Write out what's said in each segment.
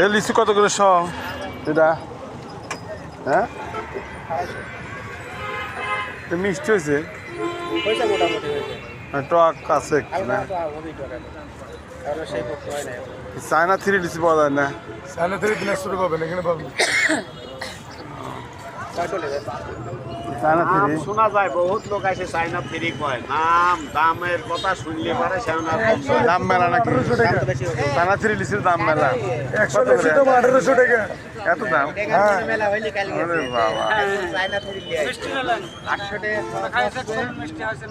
এ লিচু কত করে শ এটা? হ্যাঁ, মিষ্টি হয়েছে, টক আছে একটু না? চায়না থ্রি লিচু পাওয়া যায় না? চায়না থেকে দিনাজপুরে পাবেন, এখানে পাবেন। চায়না থ্রি শোনা যায় বহুত লোক আছে চাইনা ফ্রি কয়, দামের কথা শুনলে পারে দাম মেলা নাকি? চায়না থ্রি লিচুর দাম মেলা 180 তো 1800 টাকা। এত দাম? আরে বাবা,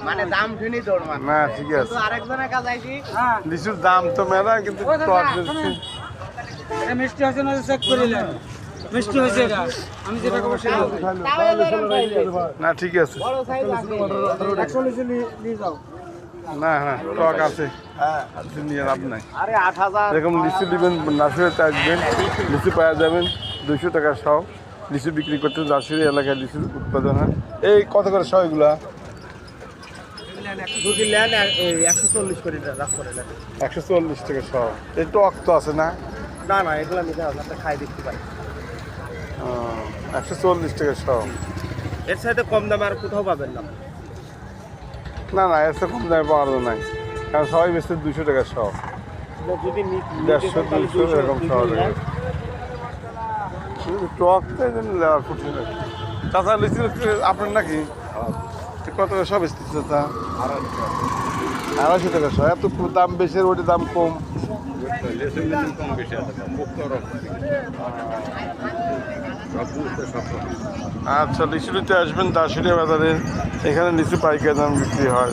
মানে দাম শুনি তোর না ঠিক আছে। আরেকজনের কাছে আইছি লিচুর দাম তো মেলা, কিন্তু টক বেশি। মিষ্টি হয়েছে না চেক করিলেন? মিষ্টি হয়েছে এটা, আমি যেটা করবো সেটা হবে। না ঠিক আছে, বড় সাইজ আছে 140 নিয়ে যাও। না হ্যাঁ টক আছে, নিয়ে লাভ নাই। আরে 8000 এরকম লিচু দিবেন, নার্সারিতে আসবেন, লিচু পাওয়া যাবেন 200 টাকা শ। লিচু বিক্রি করতে নার্সারি এলাকায় লিচুর উৎপাদন হয়। এই কত করে শ এগুলা? 140 করে রাখ করে 140 টাকা শ। এই টক তো আছে না? না না এগুলা নিতে হবে, আপনি খাই দেখতে পারেন। 140 টাকা শ। এর সাথে কম দামে আর কোথাও পাবেন না। না না, এর চেয়ে কম দামে পাওয়া যায় নাই, কারণ সবাই বেশি 200 টাকা শ, যদি 150 200 এরকম শ টাকা। টক তো এই জন্য নেওয়া কঠিন। চাচা লিচু আপনার নাকি? কত করে সব এসেছে চাচা? 250 টাকা শ। এত দাম বেশি, ওইটা দাম কম। আচ্ছা, লিচু নিতে আসবেন দাসুরিয়া বাজারে, এখানে লিচু পাইকারি দাম বিক্রি হয়।